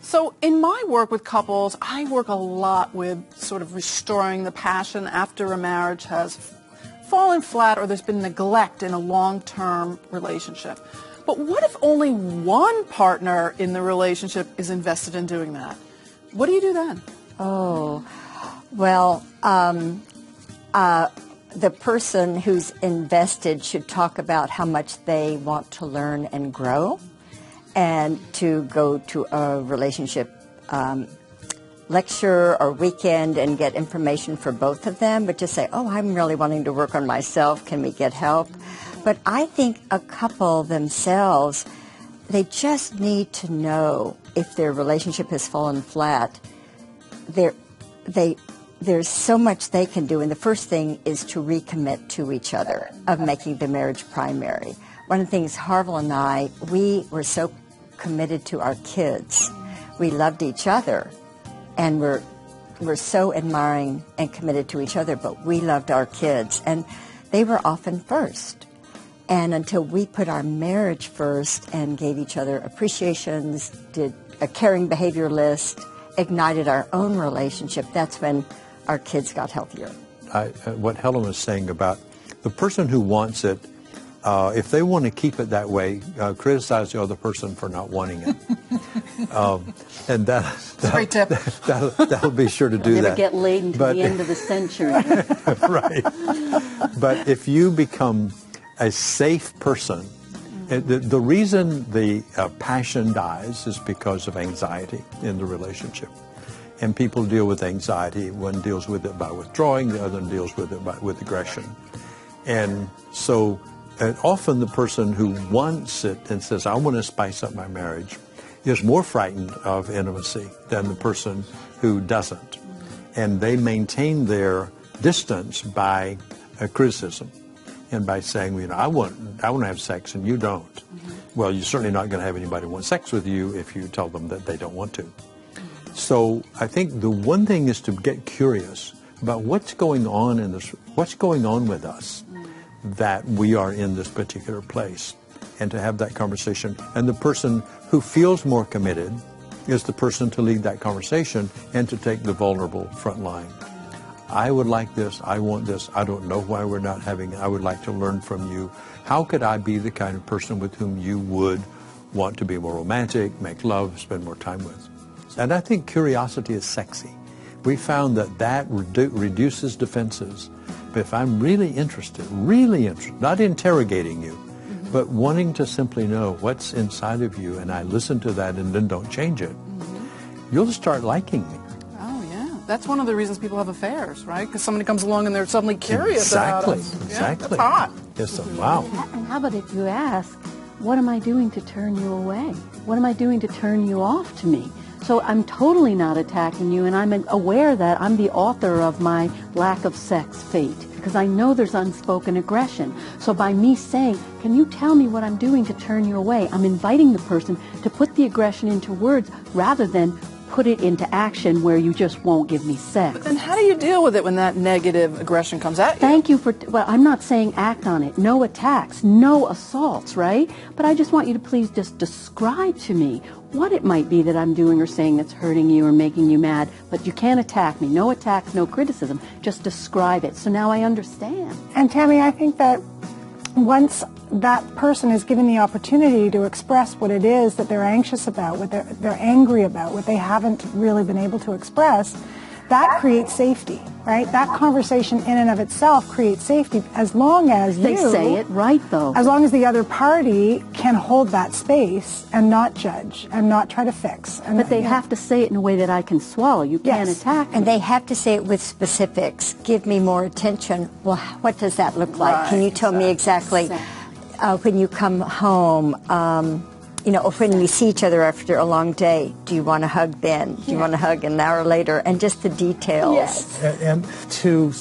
So in my work with couples, I work a lot with sort of restoring the passion after a marriage has fallen flat or there's been neglect in a long-term relationship. But what if only one partner in the relationship is invested in doing that? What do you do then? Oh, well, the person who's invested should talk about how much they want to learn and grow, and to go to a relationship lecture or weekend and get information for both of them, but just say, oh, I'm really wanting to work on myself. Can we get help? But I think a couple themselves, they just need to know if their relationship has fallen flat. There's so much they can do, and the first thing is to recommit to each other, of making the marriage primary. One of the things, Harville and I, we were so committed to our kids. We loved each other, and we're so admiring and committed to each other, but we loved our kids, and they were often first. And until we put our marriage first and gave each other appreciations, did a caring behavior list, ignited our own relationship, that's when our kids got healthier. What Helen was saying about the person who wants it, if they want to keep it that way, criticize the other person for not wanting it. And great tip. That'll be sure to do Never that. Get laid until the end of the century. Right. But if you become a safe person, the reason the passion dies is because of anxiety in the relationship. And people deal with anxiety. One deals with it by withdrawing, the other deals with it with aggression. And so often the person who wants it and says, I want to spice up my marriage, is more frightened of intimacy than the person who doesn't. And they maintain their distance by criticism and by saying, you know, I want to have sex and you don't. Mm-hmm. Well, you're certainly not going to have anybody want sex with you if you tell them that they don't want to. Mm-hmm. So I think the one thing is to get curious about what's going on with us that we are in this particular place, and to have that conversation. And the person who feels more committed is the person to lead that conversation and to take the vulnerable front line. I would like this, I want this, I don't know why we're not having it, I would like to learn from you. How could I be the kind of person with whom you would want to be more romantic, make love, spend more time with? And I think curiosity is sexy. We found that reduces defenses. But if I'm really interested, not interrogating you, but wanting to simply know what's inside of you, and I listen to that and then don't change it, you'll start liking me. That's one of the reasons people have affairs, right? Because somebody comes along and they're suddenly curious about us. Exactly. That's hot. Yes, wow. And how about if you ask, what am I doing to turn you away? What am I doing to turn you off to me? So I'm totally not attacking you, and I'm aware that I'm the author of my lack of sex fate, because I know there's unspoken aggression. So by me saying, can you tell me what I'm doing to turn you away? I'm inviting the person to put the aggression into words rather than put it into action where you just won't give me sex. But then how do you deal with it when that negative aggression comes at you? Thank you for, well, I'm not saying act on it. No attacks, no assaults, right? But I just want you to please just describe to me what it might be that I'm doing or saying that's hurting you or making you mad. But you can't attack me. No attacks, no criticism. Just describe it. So now I understand. And Tammy, I think that once that person is given the opportunity to express what it is that they're anxious about, what they're angry about, what they haven't really been able to express, that creates safety, right? That conversation in and of itself creates safety as long as they say it right, though. As long as the other party can hold that space and not judge and not try to fix. And, but they have to say it in a way that I can swallow. You can't attack me. And they have to say it with specifics. Give me more attention. Well, what does that look like? Right, can you tell me exactly when you come home? You know, when we see each other after a long day, do you want to hug then? Do you want to hug an hour later? And just the details. Yes. And to